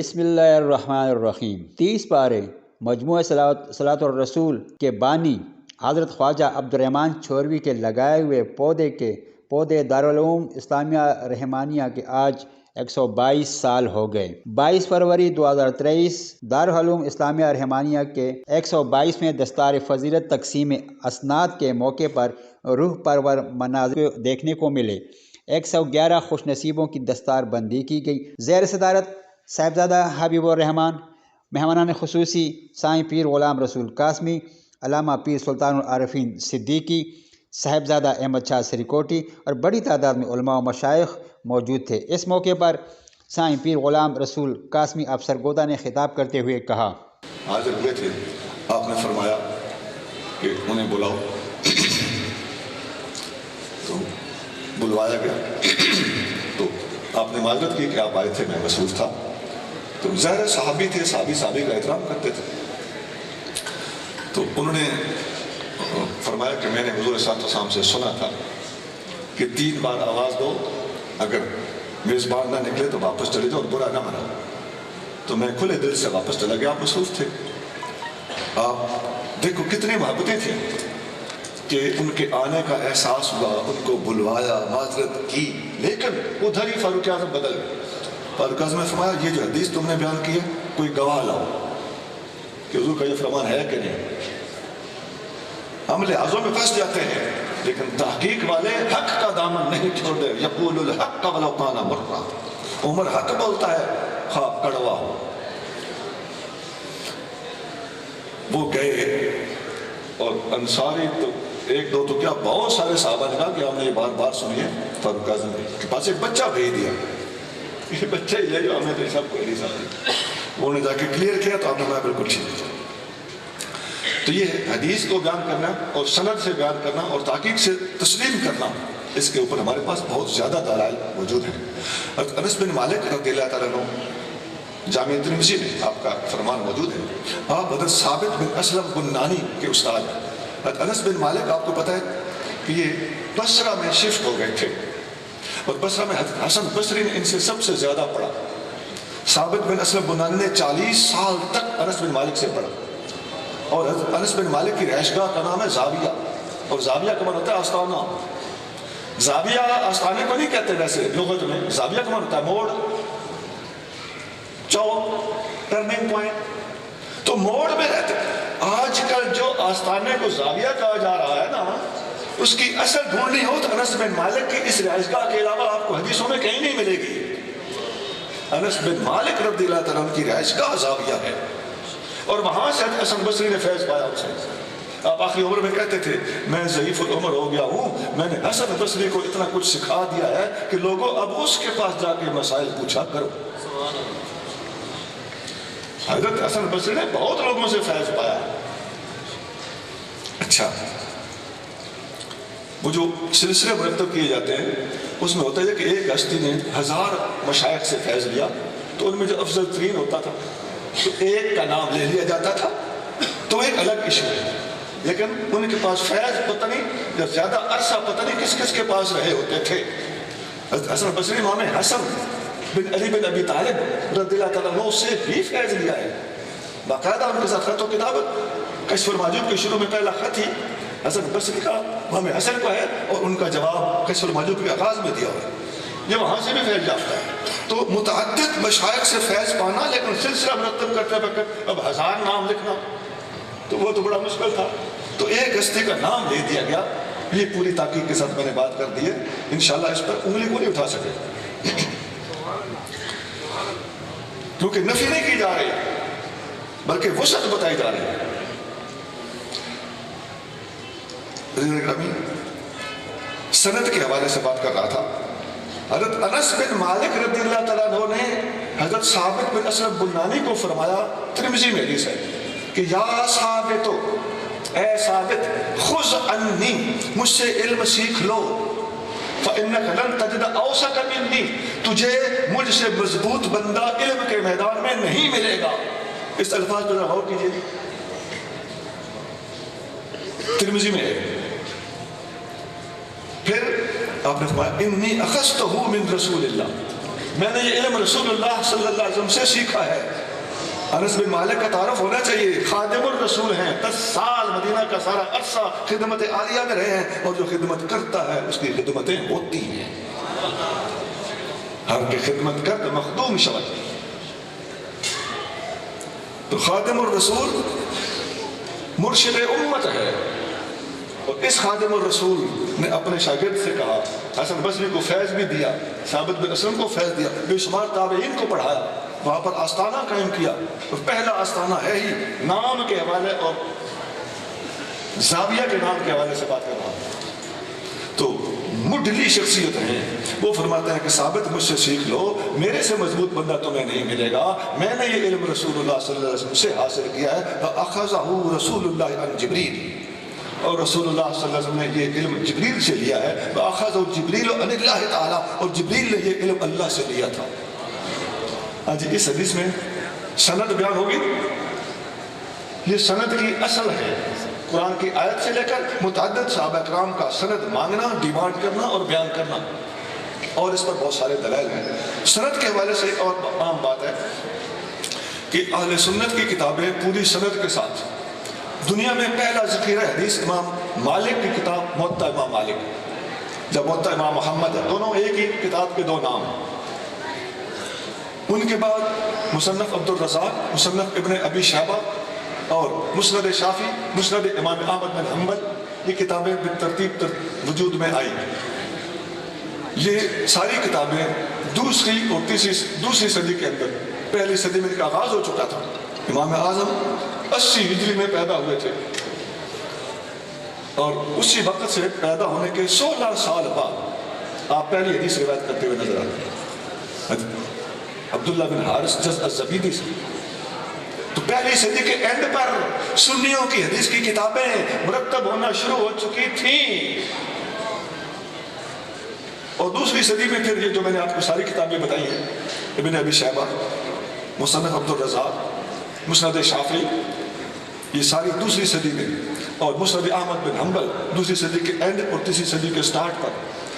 بسم اللہ الرحمن الرحیم 30 پارے مجموعہ صلاۃ الرسول کے بانی حضرت خواجہ عبدالرحمن چھوروی کے لگائے ہوئے پودے دارالعلوم اسلامیہ رحمانیہ کے آج 122 سال ہو گئے۔ 22 فروری 2023 دارالعلوم اسلامیہ رحمانیہ کے 122ویں دستار فضیلت تقسیم اسناد کے موقع پر روح پرور مناظر دیکھنے کو ملے۔ 111 خوش نصیبوں کی دستار بندی کی گئی۔ زیر صدارت صاحبزادہ حبیب الرحمان، مہمانان خصوصی سائیں پیر غلام رسول قاسمی، علامہ پیر سلطان العارفین صدیقی، صاحبزادہ احمد شاہ سریکوٹی اور بڑی تعداد میں علماء و مشائخ موجود تھے۔ اس موقع پر سائیں پیر غلام رسول قاسمی افسرگودہ نے خطاب کرتے ہوئے کہا، حاضر ہوئے تھے، آپ نے فرمایا کہ انہیں بلاؤ، تو بلوایا گیا تو آپ نے معذرت کی کہ آپ آئے تھے، میں مصروف تھا۔ تو ظاہر صحابی تھے، صحابی کا احترام کرتے تھے، تو انہوں نے فرمایا کہ میں نے حضور صلی اللہ علیہ وسلم سے سنا تھا کہ 3 بار آواز دو، اگر میزبان نہ نکلے تو واپس چلے جاؤ اور برا نہ مناؤ۔ تو میں کھلے دل سے واپس چلا گیا، آپ مصروف تھے۔ آپ دیکھو کتنی محبتیں تھیں کہ ان کے آنے کا احساس ہوا، ان کو بلوایا، معذرت کی، لیکن ادھر ہی فاروق اعظم بدل گئے۔ فاروق اعظم نے فرمایا یہ جو حدیث تم نے بیان کی ہے کوئی گواہ لاؤ کہ حضور کا یہ فرمان ہے کہ نہیں۔ ہم لحاظوں میں پھنس جاتے ہیں، لیکن تحقیق والے حق کا دامن نہیں چھوڑتے۔ یقول الحق ولو کان مرا، عمر حق بولتا ہے خواہ کڑوا ہو۔ وہ گئے اور انصاری تو ایک دو تو کیا بہت سارے صحابہ نے کہا کہ ہم نے یہ بار بار سنی ہے، فاروق اعظم کے پاس ایک بچہ بھیج دیا، یہ بچہ ہی لے جو ہمیں تو سب کو نہیں ساتھ۔ انہوں نے جا کے کلیئر کیا تو آپ نے کہا بالکل ٹھیک ہے۔ تو یہ حدیث کو بیان کرنا اور سند سے بیان کرنا اور تحقیق سے تسلیم کرنا، اس کے اوپر ہمارے پاس بہت زیادہ دلائل موجود ہیں۔ حضرت انس بن مالک رضی اللہ تعالیٰ عنہ، جامع ترمذی میں آپ کا فرمان موجود ہے۔ آپ حضرت ثابت بن اسلم بنانی کے استاد ہیں۔ حضرت انس بن مالک آپ کو پتہ ہے کہ یہ بصرہ میں شفٹ ہو گئے تھے، اور بصرہ میں حضرت حسن بصری نے ان سے سب سے زیادہ پڑھا۔ ثابت بن اسلم بنانی نے 40 سال تک انس بن مالک سے پڑھا، اور حضرت انس بن مالک کی رہائشگاہ کا نام ہے زاویہ، اور زاویہ کا معنی ہوتا ہے آستانہ۔ زاویہ آستانے کو نہیں کہتے ویسے لغت میں، زاویہ کا معنی ہوتا ہے موڑ، چوک، ٹرننگ پوائنٹ۔ تو موڑ میں رہتے۔ آج کل جو آستانے کو زاویہ کہا جا رہا ہے نا، اس کی اصل ڈھونڈنی ہو تو انس بن مالک کی اس رہائشگاہ کے علاوہ آپ کو حدیثوں میں کہیں نہیں ملے گی۔ انس بن مالک رضی اللہ تعالیٰ عنہ کی رہائشگاہ زاویہ ہے، اور وہاں سے حسن بصری نے فیض پایا اسے۔ آپ آخری عمر میں کہتے تھے میں ضعیف العمر ہو گیا ہوں، میں نے حسن بصری کو اتنا کچھ سکھا دیا ہے کہ لوگوں اب اس کے پاس جا کے مسائل پوچھا کرو۔ حضرت حسن بصری نے بہت لوگوں سے فیض پایا۔ اچھا، وہ جو سلسلے مرتب کیے جاتے ہیں اس میں ہوتا ہے کہ ایک ہستی نے 1000 مشائخ سے فیض لیا، تو ان میں جو افضل ترین ہوتا تھا تو ایک کا نام لے لیا جاتا تھا، تو ایک الگ ایشو ہے، لیکن ان کے پاس فیض پتہ نہیں جب زیادہ عرصہ پتہ نہیں کس کس کے پاس رہے ہوتے تھے۔ حسن بصری امام حسن بن علی بن ابی طالب رضی اللہ تعالیٰ عنہ سے بھی فیض لیا ہے۔ باقاعدہ ان کے ساتھ خط و کتابت، کشف المحجوب کے شروع میں پہلا خط ہی حسن بصری کا امام حسن کو ہے، اور ان کا جواب کشف المحجوب کے آغاز میں دیا ہوا ہے۔ یہ وہاں سے بھی فیض یافتہ ہے۔ تو متعدد مشائخ سے فیض پانا، لیکن سلسلہ مرتب کرتے وقت اب 1000 نام لکھنا تو وہ تو بڑا مشکل تھا، تو ایک ہستی کا نام لے دیا گیا۔ یہ پوری تحقیق کے ساتھ میں نے بات کر دی ہے، انشاءاللہ اس پر انگلی کو نہیں اٹھا سکے، کیونکہ نفی نہیں کی جا رہی بلکہ وسعت بتائی جا رہی ہے۔ سند کے حوالے سے بات کر رہا تھا۔ حضرت انس بن مالک رضی اللہ تعالیٰ عنہ نے حضرت ثابت بن اسلم بنانی کو فرمایا، ترمذی میں حدیث ہے کہ یا ثابت، اے ثابت، خذ عنی، مجھ سے علم سیکھ لو، فإنک لن تجد اوثق منی، تجھے مجھ سے مضبوط بندہ علم کے میدان میں نہیں ملے گا۔ اس الفاظ پر غور کیجیے، ترمذی میں ہے۔ پھر آپ نے فرمایا انی اخذتہ من رسول اللہ، میں نے یہ علم رسول اللہ صلی اللہ علیہ وسلم سے سیکھا ہے. انس بن مالک کا تعارف ہونا چاہیے. خادم الرسول ہیں, 10 سال مدینہ کا سارا عرصہ خدمت عالیہ میں رہے ہیں, اور جو خدمت کرتا ہے اس کی خدمتیں ہوتی ہیں. ہر کی خدمت کرد مخدوم شود. تو خادم الرسول مرشد امت ہے. اور اس خادم الرسول نے اپنے شاگرد سے کہا, حسن بصری کو فیض بھی دیا, ثابت بن اسلم کو فیض دیا, بے شمار تابعین کو پڑھایا, وہاں پر آستانہ قائم کیا. اور پہلا آستانہ ہے ہی نام کے حوالے اور زاویہ کے نام کے حوالے سے بات کر رہا ہوں. تو مڈلی شخصیت ہیں. وہ فرماتے ہیں کہ ثابت مجھ سے سیکھ لو, میرے سے مضبوط بندہ تمہیں نہیں ملے گا. میں نے یہ علم رسول اللہ صلی اللہ علیہ وسلم سے حاصل کیا ہے. فَأَخَذَهُ رسول اللہ عن جبریل, اور رسول اللہ صلی اللہ علیہ وسلم نے یہ علم جبریل سے لیا ہے. فَأَخَذَهُ جبریل عن اللہ تعالیٰ, اور جبریل نے یہ علم اللہ سے لیا تھا. آج اس حدیث میں سند بیان ہوگی. یہ سند کی اصل ہے. قرآن کی آیت سے لے کر متعدد صحابہ کرام کا سند مانگنا, ڈیمانڈ کرنا اور بیان کرنا, اور اس پر بہت سارے دلائل ہیں. سند کے حوالے سے ایک اور عام بات ہے کہ اہل سنت کی کتابیں پوری سند کے ساتھ. دنیا میں پہلا ذکر حدیث امام مالک کی کتاب موطا امام مالک, جب موطا امام محمد ہے, دونوں ایک ہی کتاب کے دو نام. ان کے بعد مصنف عبد الرزاق, مصنف ابن ابی شیبہ, اور مسند شافعی, مسند امام احمد بن حنبل, یہ کتابیں بالترتیب وجود میں آئی. یہ ساری کتابیں دوسری اور دوسری صدی کے اندر, پہلی صدی میں ان کا آغاز ہو چکا تھا. امام اعظم 80 ہجری میں پیدا ہوئے تھے, اور اسی وقت سے پیدا ہونے کے 16 سال بعد آپ پہلی حدیث روایت کرتے ہوئے نظر آتے ہیں عبداللہ بن حارث جز الزبیدی سے. تو پہلی صدی کے اینڈ پر سنیوں کی حدیث کی کتابیں مرتب ہونا شروع ہو چکی تھیں. اور دوسری صدی میں پھر یہ جو میں نے آپ کو ساری کتابیں بتائی ہیں, ابن ابی شیبہ, مصنف عبد الرزاق, مسند شافعی, یہ ساری دوسری صدی میں, اور مسند احمد بن حنبل دوسری صدی کے اینڈ اور تیسری صدی کے سٹارٹ پر,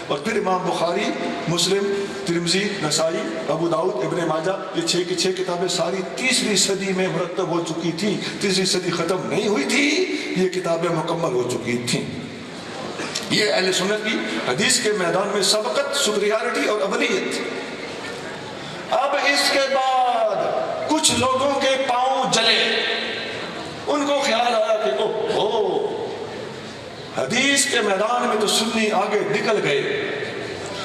اور پھر امام بخاری, مسلم, ترمذی, نسائی, ابو داؤد, ابن ماجہ, یہ 6 کی 6 کتابیں ساری تیسری صدی میں مرتب ہو چکی تھی. تیسری صدی ختم نہیں ہوئی تھی, یہ کتابیں مکمل ہو چکی تھیں. یہ اہل سنت کی حدیث کے میدان میں سبقت, سپریارٹی اور اولیت. اب اس کے بعد کچھ لوگوں کے پاؤں جلے, ان کو خیال آیا کہ اوہ حدیث کے میدان میں تو سنی آگے نکل گئے.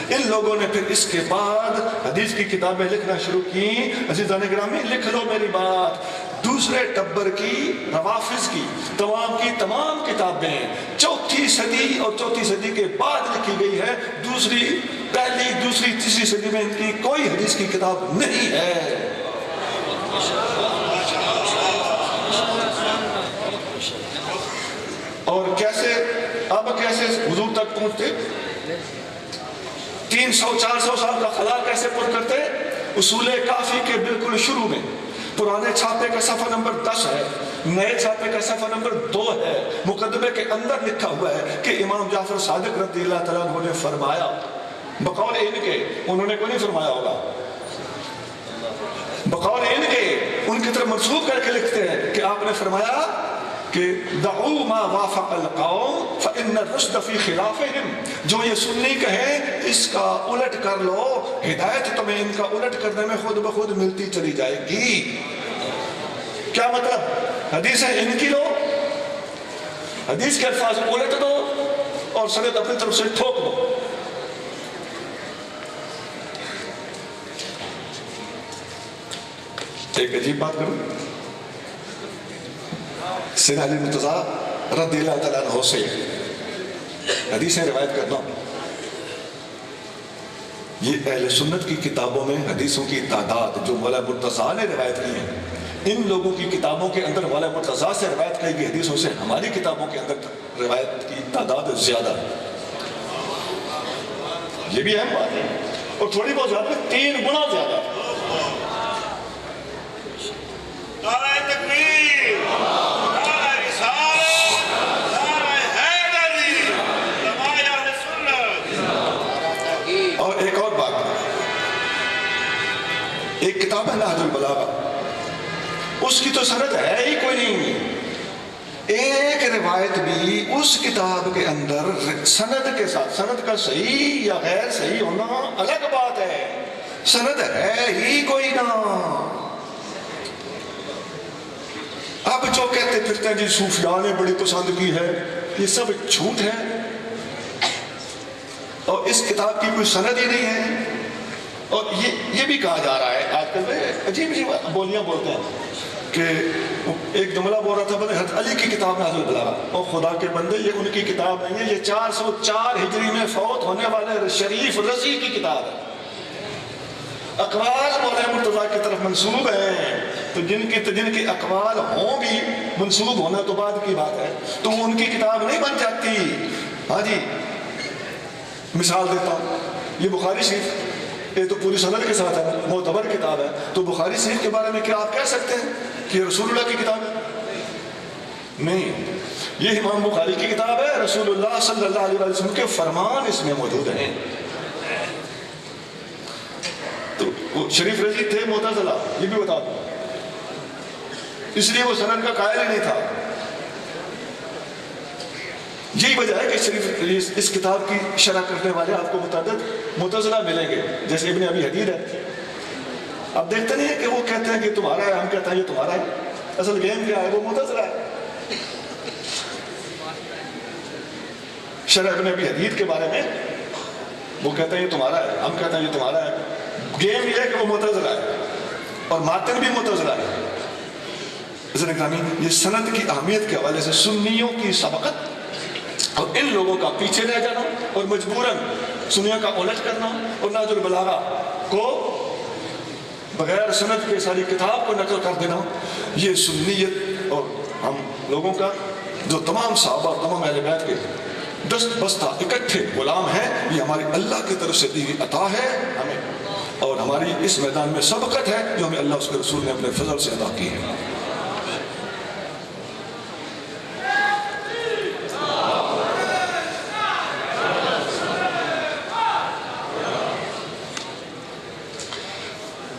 ان لوگوں نے پھر اس کے بعد حدیث کی کتابیں لکھنا شروع کی. عزیزان گرامی, لکھ لو میری بات, دوسرے ٹبر کی, روافظ کی تمام کتابیں 4تھی صدی اور 4تھی صدی کے بعد لکھی گئی ہے. پہلی, دوسری, تیسری صدی میں ان کی کوئی حدیث کی کتاب نہیں ہے. اور کیسے حضور تک پہنچتے, 300-400 سال کا خلا کیسے پر کرتے. اصول کافی کے بالکل شروع میں پرانے چھاپے کا صفحہ نمبر 10 ہے, نئے چھاپے کا صفحہ نمبر 2 ہے. مقدمے کے اندر لکھا ہوا ہے کہ امام جعفر صادق رضی اللہ تعالیٰ عنہ نے فرمایا, بقول ان کے, انہوں نے کوئی نہیں فرمایا ہوگا, بقول ان کے, ان کی طرف منسوب کر کے لکھتے ہیں کہ آپ نے فرمایا کہ دعو ما وافق القوم فإن الرشد فی خلافہم, جو یہ سنی کہیں اس کا الٹ کر لو, ہدایت تمہیں ان کا الٹ کرنے میں خود بخود ملتی چلی جائے گی. کیا مطلب, حدیثیں ان کی لو, حدیث کے الفاظ الٹ دو, اور سند اپنی طرف سے ٹھوک دو. ایک عجیب بات کروں, سیدنا علی مرتضیٰ رضی اللہ تعالیٰ عنہ سے حدیثیں روایت کرنا. یہ اہل سنت کی کتابوں میں حدیثوں کی تعداد جو مولا مرتضیٰ نے روایت کی ہیں, ان لوگوں کی کتابوں کے اندر مولا مرتضیٰ سے روایت کی گئی حدیثوں سے ہماری کتابوں کے اندر روایت کی تعداد زیادہ ہے. یہ بھی اہم بات ہے, اور تھوڑی بہت زیادہ 3 گنا زیادہ. نعرہ تکبیر, نعرہ رسالت, نعرہ حیدری, علماء اہل سنت. اور ایک اور بات, ایک کتاب ہے نہج البلاغہ، اس کی تو سند ہے ہی کوئی نہیں، ایک روایت بھی اس کتاب کے اندر سند کے ساتھ، سند کا صحیح یا غیر صحیح ہونا الگ بات ہے، سند ہے ہی کوئی نہ۔ اب جو کہتے پھرتے ہیں جی صوفیاء نے بڑی پسند کی ہے، یہ سب جھوٹ ہے، اور اس کتاب کی کوئی سند ہی نہیں ہے۔ اور یہ بھی کہا جا رہا ہے آج کل عجیب عجیب بولیاں بولتے ہیں کہ ایک جملہ بول رہا تھا بولے حضرت علی کی کتاب نہج البلاغہ، اور خدا کے بندے یہ ان کی کتاب نہیں ہے، یہ 404 ہجری میں فوت ہونے والے شریف رضی کی کتاب ہے۔ اقوال مولانا مرتضیٰ کی طرف منسوب ہیں، تو جن کے اقوال ہوں بھی منسوب ہونا تو بعد کی بات ہے، تو ان کی کتاب نہیں بن جاتی۔ ہاں جی، مثال دیتا ہوں، یہ بخاری شریف، یہ تو پوری سند کے ساتھ ہے، معتبر کتاب ہے، تو بخاری شریف کے بارے میں کیا آپ کہہ سکتے ہیں کہ رسول اللہ کی کتاب ہے؟ نہیں، یہ امام بخاری کی کتاب ہے، رسول اللہ صلی اللہ علیہ وسلم کے فرمان اس میں موجود ہیں۔ تو وہ شریف رضی تھے معتزلہ، یہ بھی بتا دوں، اس لیے وہ سند کا قائل ہی نہیں تھا۔ یہی وجہ ہے کہ شریف اس کتاب کی شرح کرنے والے آپ کو متعدد معتزلہ ملیں گے، جیسے ابن ابی حدید ہے۔ آپ دیکھتے نہیں ہیں کہ وہ کہتے ہیں کہ تمہارا ہے، ہم کہتے ہیں یہ تمہارا ہے، اصل گیم کیا ہے؟ وہ معتزلہ ہے۔ شرح ابن ابی حدید کے بارے میں وہ کہتے ہیں یہ تمہارا ہے، ہم کہتے ہیں یہ تمہارا ہے، گیم یہ ہے کہ وہ معتزلہ ہے، اور ماتن بھی معتزلہ ہے۔ یہ سند کی اہمیت کے حوالے سے سنیوں کی سبقت اور ان لوگوں کا پیچھے رہ جانا اور مجبوراً سنیوں کا الٹ کرنا اور نہج البلاغہ کو بغیر سند کے ساری کتاب کو نقل کر دینا، یہ سنیت اور ہم لوگوں کا جو تمام صحابہ اور تمام اہل بیت کے دست بستہ اکٹھے غلام ہیں، یہ ہماری اللہ کی طرف سے دی ہوئی عطا ہے ہمیں، اور ہماری اس میدان میں سبقت ہے جو ہمیں اللہ اس کے رسول نے اپنے فضل سے عطا کی ہے۔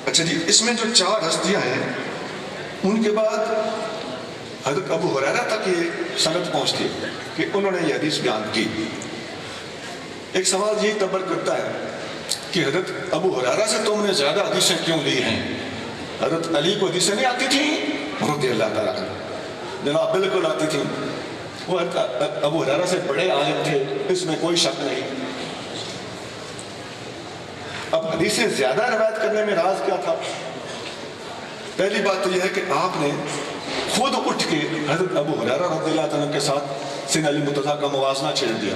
اچھا جی، اس میں جو 4 ہستیاں ہیں ان کے بعد حضرت ابو ہریرہ تک یہ سند پہنچتی ہے کہ انہوں نے یہ حدیث بیان کی۔ ایک سوال یہ تبر کرتا ہے کہ حضرت ابو ہریرہ سے تم نے زیادہ حدیثیں کیوں لی ہیں؟ حضرت علی کو حدیثیں نہیں آتی تھیں رضی اللہ تعالیٰ عنہ؟ جناب بالکل آتی تھیں، وہ ابو ہریرہ سے بڑے عالم تھے، اس میں کوئی شک نہیں۔ اب حدیثیں زیادہ روایت کرنے میں راز کیا تھا؟ پہلی بات تو یہ ہے کہ آپ نے خود اٹھ کے حضرت ابو ہریرہ رضی اللہ عنہ کے ساتھ سن علی مرتضیٰ کا موازنہ چھیڑ دیا۔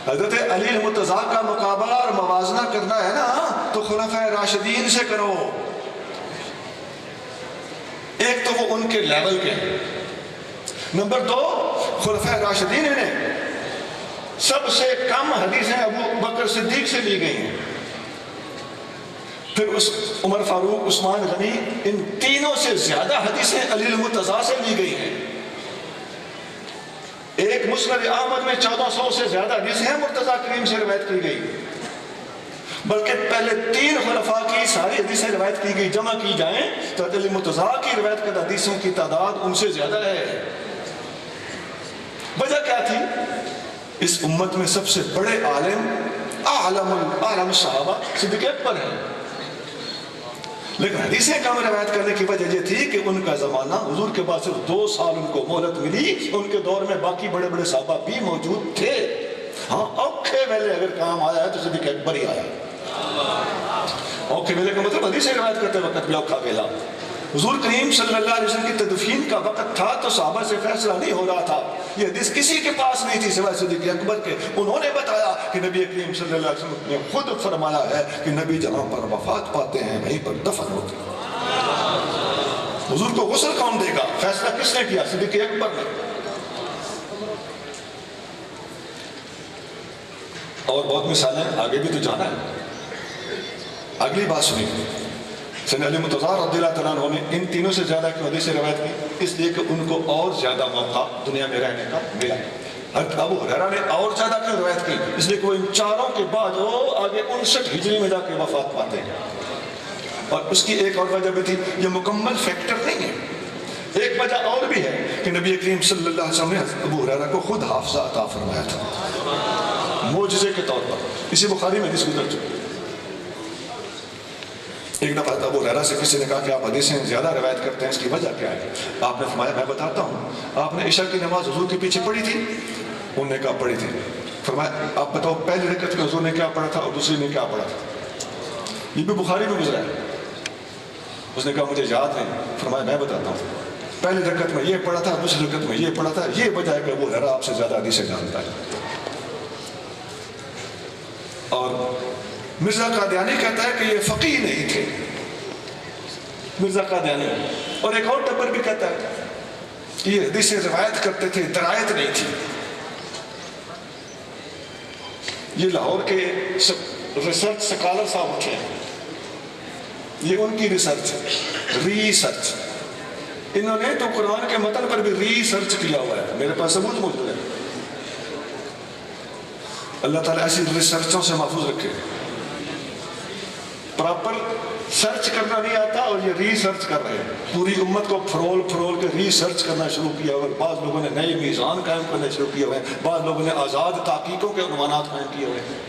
حضرت علی مرتضیٰ کا مقابلہ اور موازنہ کرنا ہے نا تو خلفائے راشدین سے کرو۔ ایک تو وہ ان کے لیول کے، نمبر 2 خلفائے راشدین نے سب سے کم حدیثیں ابو بکر صدیق سے لی گئی ہیں، پھر عمر فاروق، عثمان غنی، ان تینوں سے زیادہ حدیثیں علی المرتضیٰ سے لی گئی ہیں۔ ایک مسند احمد میں 1400 سے زیادہ حدیثیں مرتضیٰ کریم سے روایت کی گئی، بلکہ پہلے 3 خلفاء کی ساری حدیثیں روایت کی گئی، جمع کی جائیں تو علی المرتضیٰ کی روایت کردہ حدیثوں کی تعداد ان سے زیادہ ہے۔ وجہ کیا تھی؟ اس امت میں سب سے بڑے عالم عالم صحابہ صدیق اکبر ہیں، لیکن حدیثیں کم روایت کرنے کی وجہ یہ تھی کہ ان کا زمانہ حضور کے بعد صرف 2 سال ان کو مہلت ملی، ان کے دور میں باقی بڑے بڑے صحابہ بھی موجود تھے۔ ہاں، اوکھے ویلے اگر کام آیا ہے تو صدیق اکبر ہی آیا۔ اوکھے ویلے کا مطلب حدیثیں روایت کرتے وقت بھی اوکھا ویلا۔ حضور کریم صلی اللہ علیہ وسلم کی تدفین کا وقت تھا تو صحابہ سے فیصلہ نہیں ہو رہا تھا، یہ حدیث کسی کے پاس نہیں تھی سوائے صدیق اکبر کے۔ انہوں نے بتایا کہ نبی کریم صلی اللہ علیہ وسلم نے خود فرمایا ہے کہ نبی جہاں پر وفات پاتے ہیں وہیں پر دفن ہوتے ہیں۔ حضور کو غسل کون دے گا؟ فیصلہ کس نے کیا؟ صدیق اکبر نے۔ اور بہت مثالیں آگے بھی تو جانا ہے۔ اگلی بات سنیے، سیدنا علی مرتضیٰ رضی اللہ تعالیٰ عنہ نے ان تینوں سے زیادہ کی حدیثیں روایت کی، اس لیے کہ ان کو اور زیادہ موقع دنیا میں رہنے کا ملا۔ حضرت ابو ہریرہ نے اور زیادہ کیوں روایت کی؟ اس لیے کہ وہ ان چاروں کے بعد وہ آگے 59 ہجری میں جا کے وفات پاتے ہیں۔ اور اس کی ایک اور وجہ بھی تھی، یہ مکمل فیکٹر نہیں ہے، ایک وجہ اور بھی ہے کہ نبی کریم صلی اللہ علیہ وسلم نے ابو ہریرہ کو خود حافظہ عطا فرمایا تھا معجزے کے طور پر، اسی بخاری میں حدیث گزر چکی۔ ایک دفعہ ابو ہریرہ سے کسی نے کہا کہ آپ حدیثیں زیادہ روایت کرتے ہیں، اس کی وجہ کیا ہے؟ آپ نے فرمایا میں بتاتا ہوں، آپ نے عشاء کی نماز حضور کے پیچھے پڑھی تھی؟ انہوں نے کہا پڑھی تھی۔ فرمایا آپ بتاؤ پہلی رکعت میں حضور نے کیا پڑھا تھا اور دوسری نے کیا پڑھا تھا؟ یہ بھی بخاری میں گزرا ہے۔ اس نے کہا مجھے یاد نہیں۔ فرمایا میں بتاتا ہوں، پہلی رکعت میں یہ پڑھا تھا، دوسری رکعت میں یہ پڑھا تھا، یہ وجہ ہے کہ ابو ہریرہ آپ سے زیادہ حدیثیں جانتا ہے۔ اور مرزا قادیانی کہتا ہے کہ یہ فقیہ نہیں تھے، مرزا قادیانی، اور ایک اور ٹبر بھی کہتا ہے کہ یہ حدیثیں روایت کرتے تھے، درایت نہیں تھی۔ یہ لاہور کے ریسرچ سکالر صاحب اٹھے ہیں، یہ ان کی ریسرچ ریسرچ، انہوں نے تو قرآن کے متن پر بھی ریسرچ کیا ہوا ہے، میرے پاس ثبوت موجود ہے۔ اللہ تعالیٰ ایسی ریسرچوں سے محفوظ رکھے۔ پراپر سرچ کرنا نہیں آتا اور یہ ریسرچ کر رہے ہیں، پوری امت کو فرول فرول کے ریسرچ کرنا شروع کیا ہوا ہے۔ بعض لوگوں نے نئے میزان قائم کرنا شروع کیا ہوئے ہیں، بعض لوگوں نے آزاد تحقیقوں کے عنوانات قائم کیے ہوئے ہیں۔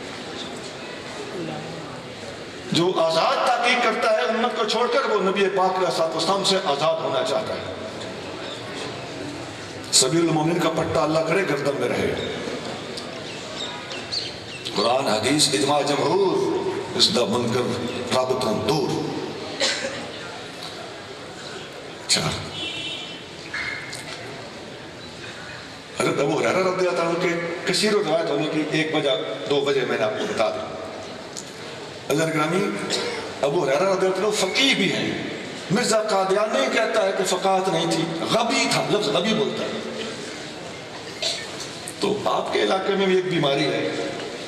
جو آزاد تحقیق کرتا ہے امت کو چھوڑ کر، وہ نبی پاک علیہ الصلوۃ والسلام سے آزاد ہونا چاہتا ہے۔ سبیل المومنین کا پٹا اللہ کرے گردن میں رہے۔ قرآن حدیث اجماع جمہور اس دا منکر رابطن دور۔ چار حضرت ابو ہریرہ رضی اللہ عنہ کے کثیر روایت ہونے کی ایک وجہ، دو وجہ میں نے آپ کو بتا دی۔ حضرت گرامی ابو ہریرہ رضی اللہ عنہ فقیہ بھی ہیں۔ مرزا قادیانی کہتا ہے کہ فقاہت نہیں تھی، غبی تھا، لفظ غبی بولتا ہے۔ تو آپ کے علاقے میں بھی ایک بیماری ہے،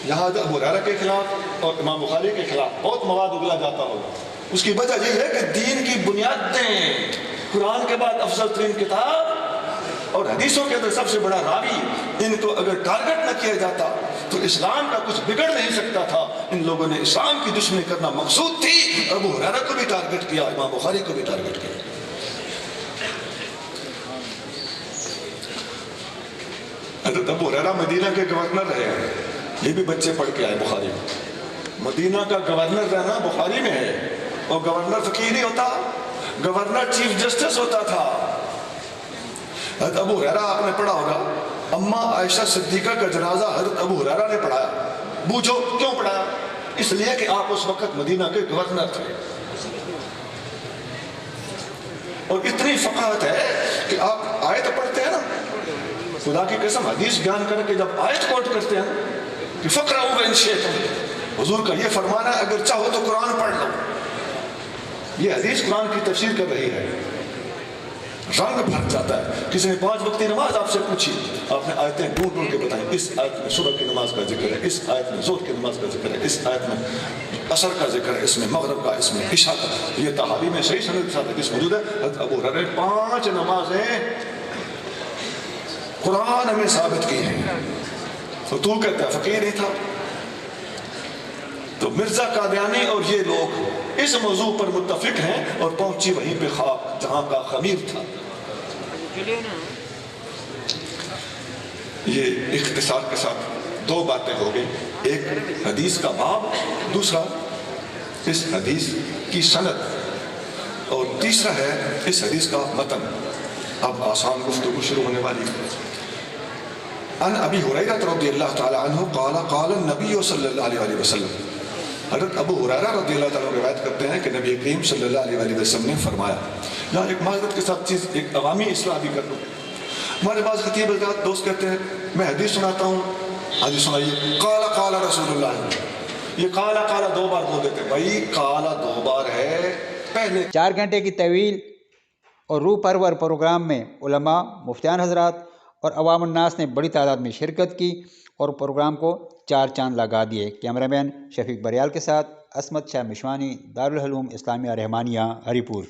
یہاں ابو ہریرہ کے خلاف اور امام بخاری کے خلاف بہت مواد اگلا جاتا ہوگا۔ اس کی وجہ یہ ہے کہ دین کی بنیادیں، قرآن کے بعد افضل ترین کتاب اور حدیثوں کے اندر سب سے بڑا راوی، ان کو اگر ٹارگٹ نہ کیا جاتا تو اسلام کا کچھ بگڑ نہیں سکتا تھا۔ ان لوگوں نے اسلام کی دشمنی کرنا مقصود تھی، ابو ہریرہ کو بھی ٹارگٹ کیا، امام بخاری کو بھی ٹارگٹ کیا۔ حضرت ابو ہریرہ مدینہ کے گورنر رہے ہیں، یہ بھی بچے پڑھ کے آئے بخاری میں۔ مدینہ کا گورنر رہنا بخاری میں ہے، اور گورنر فقیہ نہیں ہوتا، گورنر چیف جسٹس ہوتا تھا۔ حضرت ابو ہریرہ آپ نے پڑھا ہوگا، اماں عائشہ صدیقہ کا جنازہ حضرت ابو ہریرہ نے پڑھایا۔ بوجھو کیوں پڑھایا؟ اس لیے کہ آپ اس وقت مدینہ کے گورنر تھے، اور اتنی فقاہت ہے کہ آپ آیت پڑھتے ہیں نا، خدا کی قسم حدیث بیان کر کے جب آیت کوٹ کرتے ہیں کہ فقرؤوا ان شئتم، حضور کا یہ فرمانا ہے اگر چاہو تو قرآن پڑھ لو۔ یہ حدیث قرآن کی تفسیر کر رہی ہے، رنگ بھر جاتا ہے۔ کسی نے 5 وقتی نماز آپ سے پوچھی، آپ نے آیتیں ڈھونڈ ڈھونڈ کے بتائیں، اس آیت میں صبح کی نماز کا ذکر ہے، اس آیت میں ظہر کی نماز کا ذکر ہے، اس آیت میں عصر کا ذکر ہے، اس میں مغرب کا، اس میں عشاء کا۔ یہ تحاوی میں صحیح سند کے ساتھ حدیث موجود ہے۔ حضرت ابو ہریرہ نے 5 نمازیں قرآن میں ثابت کی ہیں، تو کہتا ہے فقیر نہیں تھا۔ تو مرزا قادیانی اور یہ لوگ اس موضوع پر متفق ہیں، اور پہنچی وہیں پہ خاک جہاں کا خمیر تھا۔ یہ اختصار کے ساتھ 2 باتیں ہو گئی، ایک حدیث کا باب، دوسرا اس حدیث کی سند، اور تیسرا ہے اس حدیث کا متن۔ اب آسان گفتگو شروع ہونے والی ہے۔ عن ابی ہریرہ رضی اللہ تعالی عنہ قال قال النبی صلی اللہ علیہ وسلم، حضرت ابو ہریرہ رضی اللہ تعالیٰ روایت کرتے ہیں کہ نبی کریم صلی اللہ علیہ وسلم نے فرمایا۔ یہاں ایک معذرت کے ساتھ چیز، ایک عوامی اصلاح بھی کر لوں۔ ہمارے بعض خطیب حضرات دوست کہتے ہیں میں حدیث سناتا ہوں، حدیث سنائیے، قال قال رسول اللہ، یہ قال 2 بار بول دیتے ہیں، بھائی قال 2 بار ہے، پہلے 4 گھنٹے کی طویل اور روح پرور پروگرام میں علماء، مفتیان حضرات اور عوام الناس نے بڑی تعداد میں شرکت کی اور پروگرام کو 4 چاند لگا دیے۔ کیمرہ مین شفیق بریال کے ساتھ عصمت شاہ مشوانی، دارالعلوم اسلامیہ رحمانیہ، ہری پور۔